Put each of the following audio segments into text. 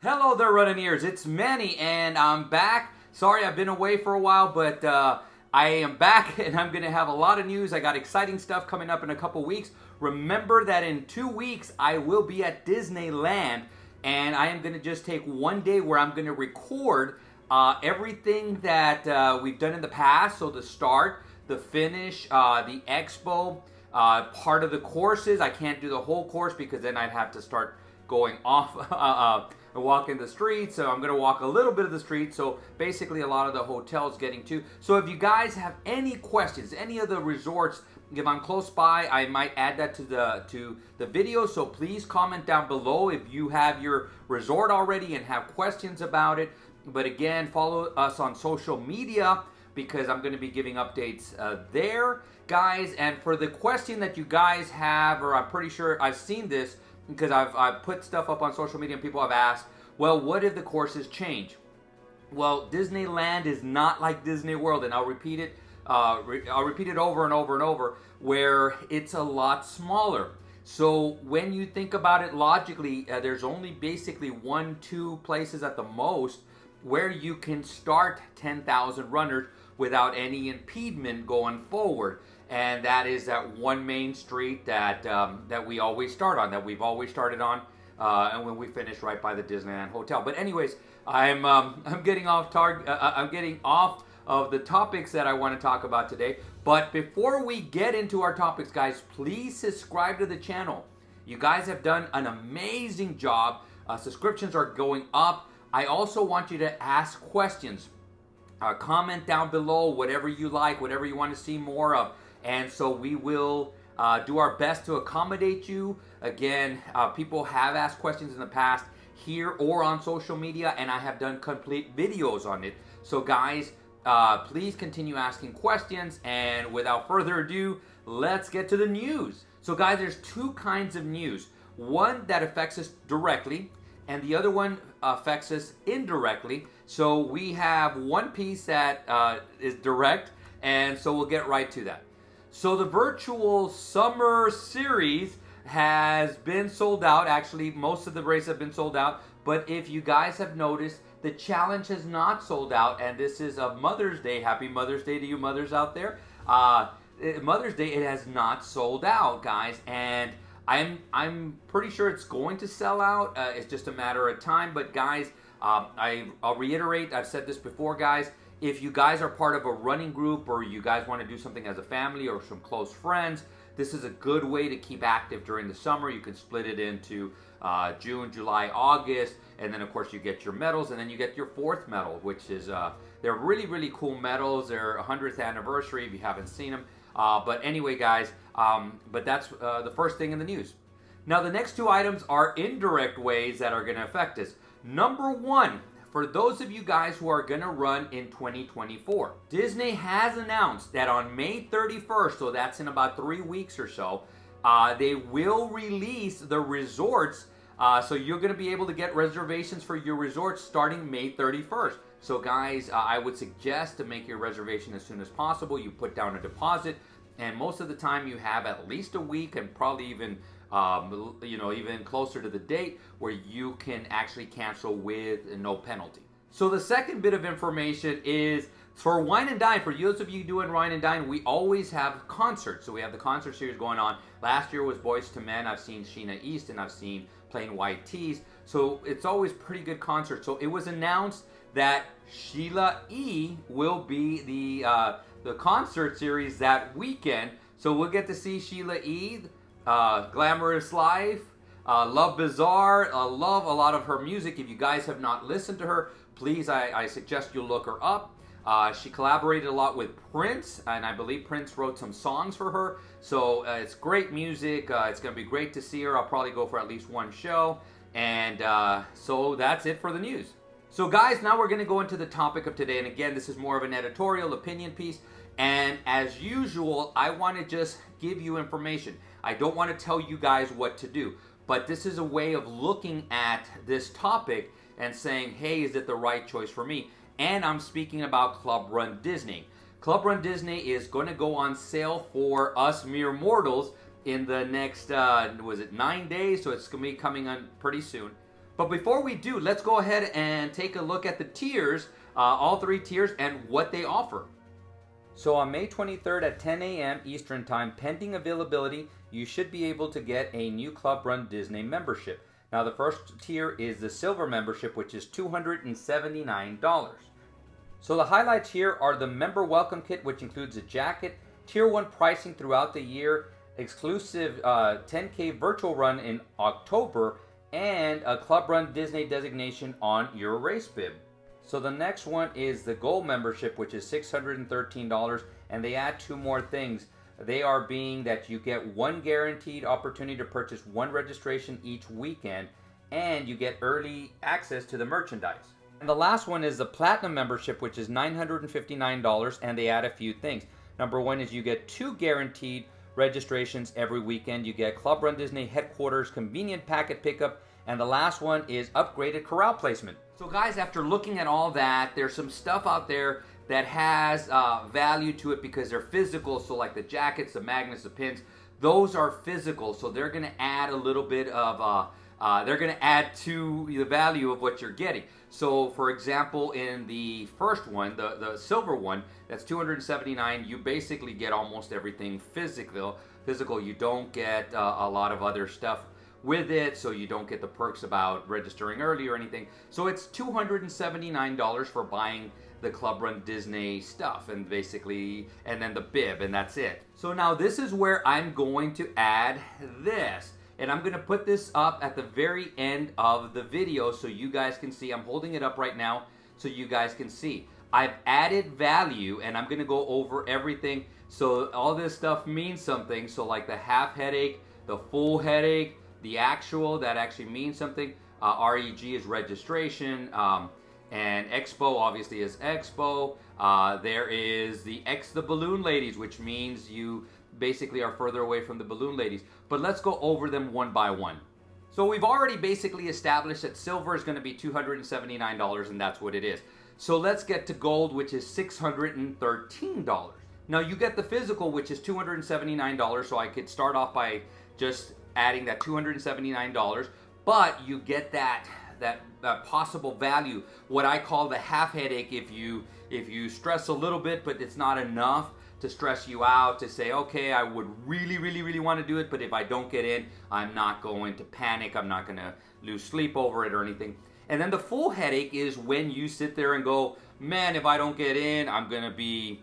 Hello there, running ears. It's Manny, and I'm back. Sorry, I've been away for a while, but I am back, and I'm going to have a lot of news. I got exciting stuff coming up in a couple weeks. Remember that in 2 weeks, I will be at Disneyland, and I am going to just take one day where I'm going to record everything that we've done in the past. So the start, the finish, the expo, part of the courses. I can't do the whole course because then I'd have to start going off and walking the streets. So I'm going to walk a little bit of the street. So basically a lot of the hotels getting to. So if you guys have any questions, any of the resorts, if I'm close by, I might add that to the video. So please comment down below if you have your resort already and have questions about it. But again, follow us on social media because I'm going to be giving updates there, guys. And for the question that you guys have, or I'm pretty sure I've seen this, because I've put stuff up on social media and people have asked, well, what if the courses change? Well, Disneyland is not like Disney World, and I'll repeat it over and over and over, where it's a lot smaller. So when you think about it logically, there's only basically 1-2 places at the most where you can start 10,000 runners without any impediment going forward. And that is that one main street that we always start on, that we've always started on, and when we finish right by the Disneyland Hotel. But anyways, I'm getting off target. I'm getting off of the topics that I want to talk about today. But before we get into our topics, guys, please subscribe to the channel. You guys have done an amazing job. Subscriptions are going up. I also want you to ask questions. Comment down below whatever you like, whatever you want to see more of. And so we will do our best to accommodate you. Again, people have asked questions in the past here or on social media, and I have done complete videos on it. So guys, please continue asking questions. And without further ado, let's get to the news. So guys, there's two kinds of news. One that affects us directly, and the other one affects us indirectly. So we have one piece that is direct, and so we'll get right to that. So the virtual summer series has been sold out. Actually, most of the races have been sold out. But if you guys have noticed, the challenge has not sold out. And this is a Mother's Day. Happy Mother's Day to you mothers out there. Mother's Day, it has not sold out, guys. And I'm pretty sure it's going to sell out. It's just a matter of time. But guys, I'll reiterate, I've said this before, guys. If you guys are part of a running group or you guys want to do something as a family or some close friends, this is a good way to keep active during the summer. You can split it into June, July, August, and then of course you get your medals, and then you get your 4th medal, which is, they're really, really cool medals. They're 100th anniversary if you haven't seen them. But anyway, guys, but that's the first thing in the news. Now, the next two items are indirect ways that are going to affect us. Number one, for those of you guys who are going to run in 2024, Disney has announced that on May 31st, so that's in about 3 weeks or so, they will release the resorts. So you're going to be able to get reservations for your resorts starting May 31st. So guys, I would suggest to make your reservation as soon as possible. You put down a deposit, and most of the time you have at least a week, and probably even even closer to the date where you can actually cancel with no penalty. So the second bit of information is for Wine and Dine. For those of you doing Wine and Dine, we always have concerts. So we have the concert series going on. Last year was Boyz II Men. I've seen Sheena East, and I've seen Plain White Tees. So it's always pretty good concerts. So it was announced that Sheila E. will be the concert series that weekend. So we'll get to see Sheila E., Glamorous Life, Love Bizarre, love a lot of her music. If you guys have not listened to her, please, I suggest you look her up. She collaborated a lot with Prince, and I believe Prince wrote some songs for her. So it's great music. It's going to be great to see her. I'll probably go for at least one show. And so that's it for the news. So guys, now we're going to go into the topic of today. And again, this is more of an editorial opinion piece. And as usual, I want to just give you information. I don't want to tell you guys what to do, but this is a way of looking at this topic and saying, hey, is it the right choice for me? And I'm speaking about Club Run Disney. Club Run Disney is going to go on sale for us mere mortals in the next, 9 days? So it's going to be coming on pretty soon. But before we do, let's go ahead and take a look at the tiers, all 3 tiers, and what they offer. So on May 23rd at 10 a.m. Eastern Time, pending availability, you should be able to get a new Club Run Disney membership. Now the first tier is the Silver membership, which is $279. So the highlights here are the Member Welcome Kit, which includes a jacket, Tier 1 pricing throughout the year, exclusive 10K virtual run in October, and a Club Run Disney designation on your race bib. So the next one is the Gold membership, which is $613, and they add 2 more things. They are being that you get 1 guaranteed opportunity to purchase 1 registration each weekend, and you get early access to the merchandise. And the last one is the Platinum membership, which is $959, and they add a few things. Number 1 is you get 2 guaranteed registrations every weekend. You get Club Run Disney headquarters convenient packet pickup, and the last one is upgraded corral placement. So guys, after looking at all that, there's some stuff out there that has value to it because they're physical. So like the jackets, the magnets, the pins, those are physical. So they're gonna add a little bit of, they're gonna add to the value of what you're getting. So for example, in the first one, the silver one, that's $279, you basically get almost everything physical. You don't get a lot of other stuff with it, so you don't get the perks about registering early or anything. So it's $279 for buying the Club Run Disney stuff, and basically, and then the bib, and that's it. So now this is where I'm going to add this, and I'm gonna put this up at the very end of the video so you guys can see. I'm holding it up right now so you guys can see. I've added value, and I'm gonna go over everything. So all this stuff means something. So like the half headache, the full headache, the actual, that actually means something. REG is registration, and Expo obviously is Expo. There is the the Balloon Ladies, which means you basically are further away from the Balloon Ladies. But let's go over them one by one. So we've already basically established that silver is going to be $279, and that's what it is. So let's get to gold, which is $613. Now you get the physical, which is $279, so I could start off by just adding that $279, but you get that possible value, what I call the half headache. If you stress a little bit, but it's not enough to stress you out to say, okay, I would really want to do it, but if I don't get in, I'm not going to panic, I'm not going to lose sleep over it or anything. And then the full headache is when you sit there and go, man, if I don't get in, I'm going to be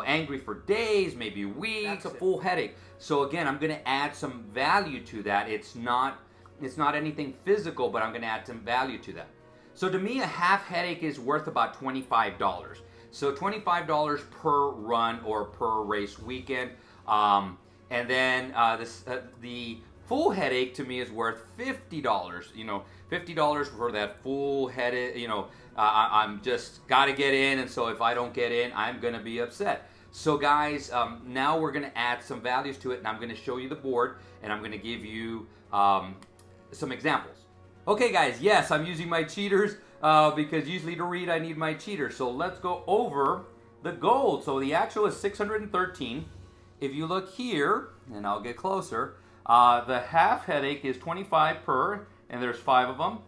angry for days, maybe weeks. That's a full headache. So again, I'm going to add some value to that. It's not anything physical, but I'm going to add some value to that. So to me, a half headache is worth about $25. So $25 per run or per race weekend. And then the full headache to me is worth $50. $50 for that full headache. I'm just got to get in, and so if I don't get in, I'm going to be upset. So guys, now we're going to add some values to it, and I'm going to show you the board, and I'm going to give you some examples. Okay guys, yes, I'm using my cheaters because usually to read I need my cheaters. So let's go over the gold. So the actual is 613. If you look here, and I'll get closer, the half headache is 25 per, and there's 5 of them.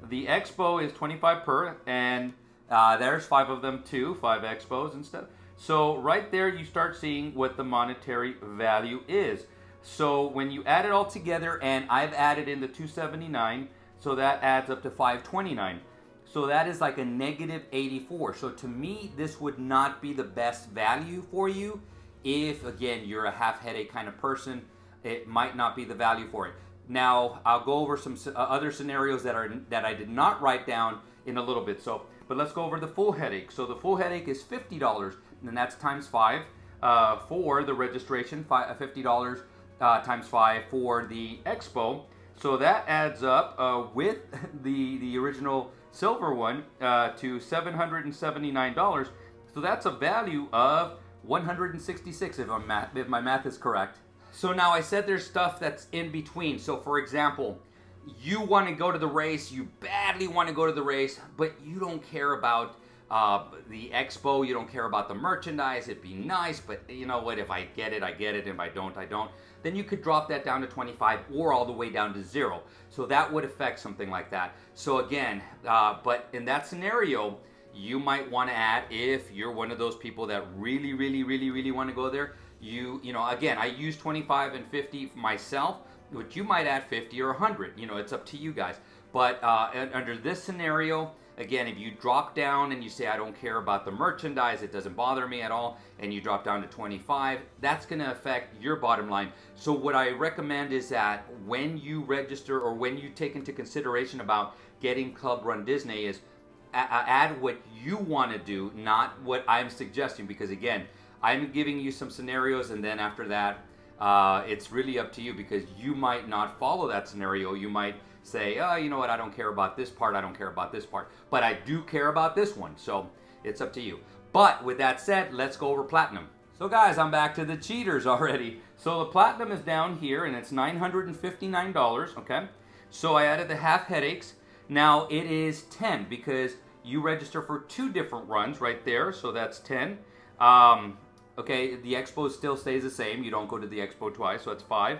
The Expo is 25 per, and there's 5 of them too, 5 Expos and stuff. So right there you start seeing what the monetary value is. So when you add it all together, and I've added in the 279, so that adds up to 529. So that is like a negative 84. So to me, this would not be the best value for you. If again, you're a half headache kind of person, it might not be the value for it. Now, I'll go over some other scenarios that I did not write down in a little bit. But let's go over the full headache. So the full headache is $50, and that's times 5 for the registration. $50 times 5 for the Expo. So that adds up with the original silver one to $779. So that's a value of $166 if my math is correct. So now I said there's stuff that's in between. So for example, you want to go to the race, you badly want to go to the race, but you don't care about The expo, you don't care about the merchandise. It'd be nice, but you know what? If I get it, I get it. If I don't, I don't. Then you could drop that down to 25 or all the way down to 0. So that would affect something like that. So again, but in that scenario, you might want to add, if you're one of those people that really, really, really, really want to go there, you know, again, I use 25 and 50 myself, but you might add 50 or 100. You know, it's up to you guys. But under this scenario, again, if you drop down and you say, I don't care about the merchandise, it doesn't bother me at all, and you drop down to 25, that's going to affect your bottom line. So what I recommend is that when you register or when you take into consideration about getting Club Run Disney is add what you want to do, not what I'm suggesting, because again, I'm giving you some scenarios, and then after that, it's really up to you, because you might not follow that scenario. You might say, oh, you know what, I don't care about this part, I don't care about this part, but I do care about this one, so it's up to you. But with that said, let's go over Platinum. So guys, I'm back to the cheaters already. So the Platinum is down here, and it's $959, okay? So I added the half headaches. Now it is 10 because you register for 2 different runs right there, so that's 10. Okay, the expo still stays the same. You don't go to the expo twice, so that's 5.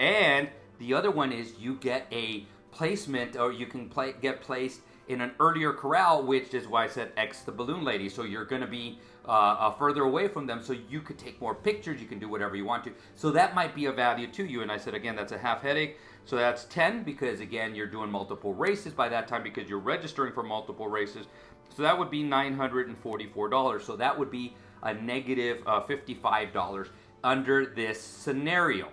And the other one is you get a placement, or you can get placed in an earlier corral, which is why I said X the balloon lady. So you're going to be further away from them, so you could take more pictures, you can do whatever you want to. So that might be a value to you. And I said, again, that's a half headache. So that's 10 because, again, you're doing multiple races by that time because you're registering for multiple races. So that would be $944. So that would be a negative $55 under this scenario.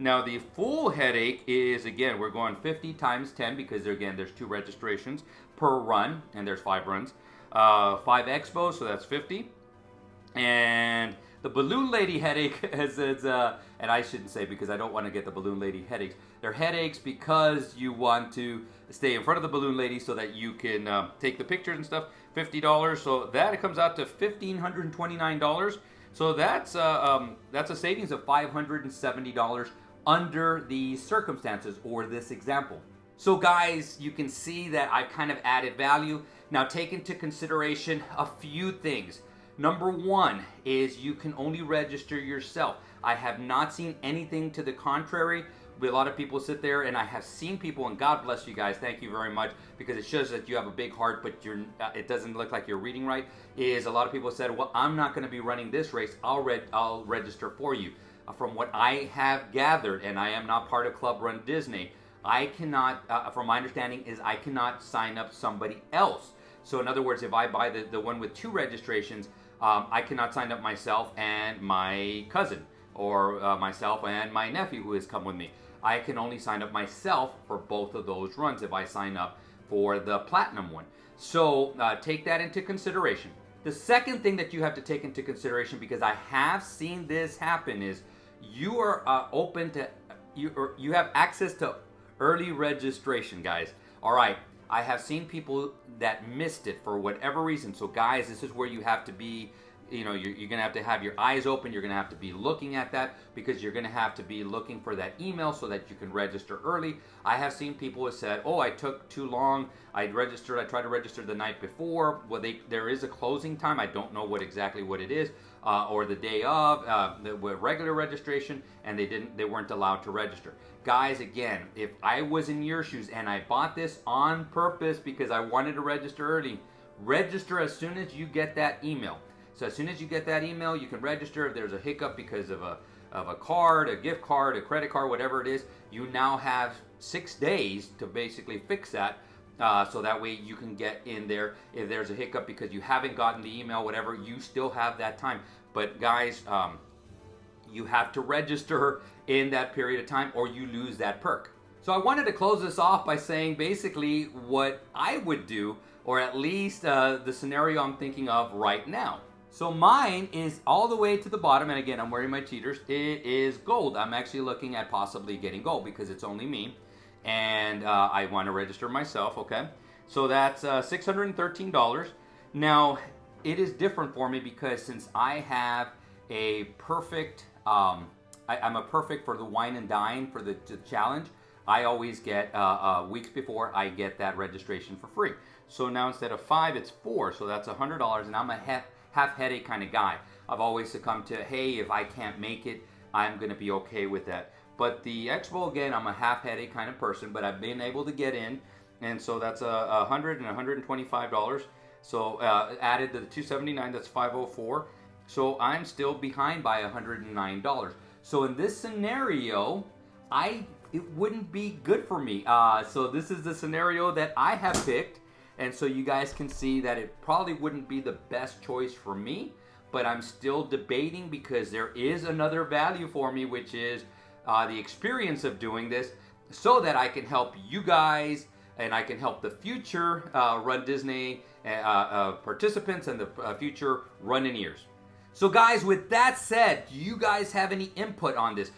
Now the full headache is, again, we're going 50 times 10 because, again, there's 2 registrations per run, and there's 5 runs. 5 expos, so that's 50. And the balloon lady headache is, and I shouldn't say because I don't want to get the balloon lady headaches. They're headaches because you want to stay in front of the balloon lady so that you can take the pictures and stuff. $50, so that comes out to $1,529. So that's a savings of $570 under these circumstances or this example. So guys, you can see that I've kind of added value. Now take into consideration a few things. Number 1 is you can only register yourself. I have not seen anything to the contrary. A lot of people sit there, and I have seen people, and God bless you guys, thank you very much, because it shows that you have a big heart, but it doesn't look like you're reading right, is a lot of people said, well, I'm not going to be running this race, I'll register for you. From what I have gathered, and I am not part of Club Run Disney, I cannot, from my understanding, is I cannot sign up somebody else. So in other words, if I buy the one with 2 registrations, I cannot sign up myself and my cousin, or myself and my nephew who has come with me. I can only sign up myself for both of those runs if I sign up for the Platinum one. So take that into consideration. The second thing that you have to take into consideration, because I have seen this happen, is you are open to, you have access to early registration, guys. All right, I have seen people that missed it for whatever reason. So guys, this is where you have to be, you know, you're going to have your eyes open. You're going to have to be looking at that, because you're going to have to be looking for that email so that you can register early. I have seen people who said, oh, I took too long. I tried to register the night before. Well, there is a closing time. I don't know exactly what it is, or the day of the regular registration, and they weren't allowed to register. Guys, again, if I was in your shoes and I bought this on purpose because I wanted to register early, register as soon as you get that email. So as soon as you get that email, you can register. If there's a hiccup because of a card, a gift card, a credit card, whatever it is, you now have 6 days to basically fix that. So that way you can get in there. If there's a hiccup because you haven't gotten the email, whatever, you still have that time. But guys, you have to register in that period of time or you lose that perk. So I wanted to close this off by saying basically what I would do, or at least the scenario I'm thinking of right now. So mine is all the way to the bottom, and again, I'm wearing my cheaters. It is gold. I'm actually looking at possibly getting gold because it's only me, and I want to register myself, okay? So that's $613. Now, it is different for me because since I have a perfect, I'm a perfect for the wine and dine for the challenge, I always get weeks before I get that registration for free. So now instead of 5, it's 4. So that's $100, and I'm a half headache kind of guy. I've always succumbed to, hey, if I can't make it, I'm going to be okay with that. But the expo, again, I'm a half headache kind of person, but I've been able to get in, and so that's $100 and $125. So added to the $279, that's $504. So I'm still behind by $109. So in this scenario, it wouldn't be good for me. So this is the scenario that I have picked, and so you guys can see that it probably wouldn't be the best choice for me, but I'm still debating because there is another value for me, which is the experience of doing this, so that I can help you guys and I can help the future Run Disney participants and the future runNeers. So guys, with that said, do you guys have any input on this?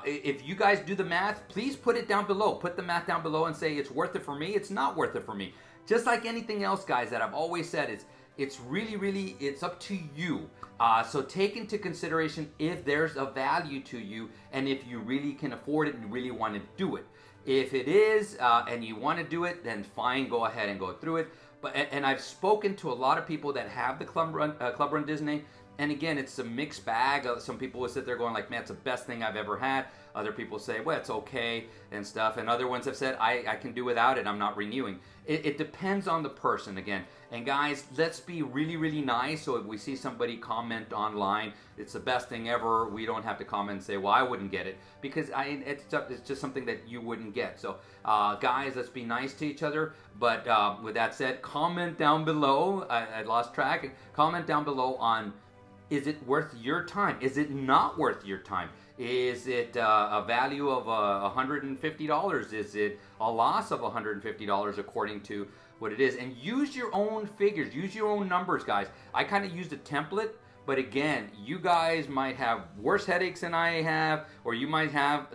If you guys do the math, please put it down below. Put the math down below and say it's worth it for me, it's not worth it for me. Just like anything else, guys, that I've always said, it's really, it's up to you. So take into consideration if there's a value to you and if you really can afford it and you really want to do it. If it is and you want to do it, then fine, go ahead and go through it. And I've spoken to a lot of people that have the Club Run Disney. And again, it's a mixed bag. Some people will sit there going like, man, it's the best thing I've ever had. Other people say, well, it's okay and stuff. And other ones have said, I can do without it. I'm not renewing. It depends on the person again. And guys, let's be really nice. So if we see somebody comment online, it's the best thing ever, we don't have to comment and say, well, I wouldn't get it. Because it's just something that you wouldn't get. So guys, let's be nice to each other. But with that said, comment down below. I lost track. Comment down below on, is it worth your time? Is it not worth your time? Is it a value of $150? Is it a loss of $150 according to what it is? And use your own figures. Use your own numbers, guys. I kind of used a template, but again, you guys might have worse headaches than I have, or you might have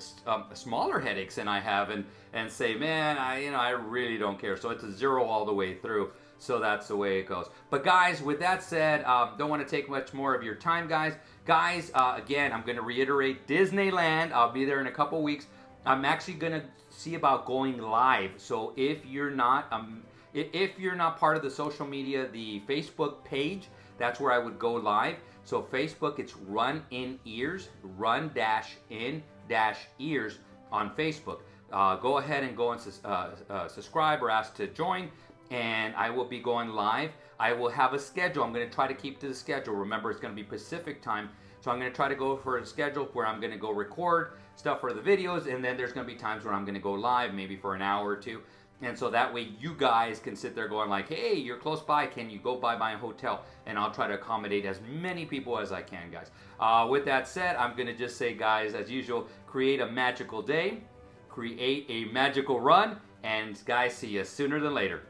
smaller headaches than I have, and say, man, I really don't care. So it's a 0 all the way through. So that's the way it goes. But guys, with that said, don't want to take much more of your time, guys. Guys, again, I'm going to reiterate Disneyland. I'll be there in a couple weeks. I'm actually going to see about going live. So if you're not part of the social media, the Facebook page, that's where I would go live. So Facebook, it's Run in Ears, Run-in-Ears on Facebook. Go ahead and go and subscribe or ask to join. And I will be going live. I will have a schedule. I'm going to try to keep to the schedule. Remember, it's going to be Pacific time. So I'm going to try to go for a schedule where I'm going to go record stuff for the videos. And then there's going to be times where I'm going to go live, maybe for an hour or two. And so that way you guys can sit there going like, hey, you're close by. Can you go by my hotel? And I'll try to accommodate as many people as I can, guys. With that said, I'm going to just say, guys, as usual, create a magical day. Create a magical run. And guys, see you sooner than later.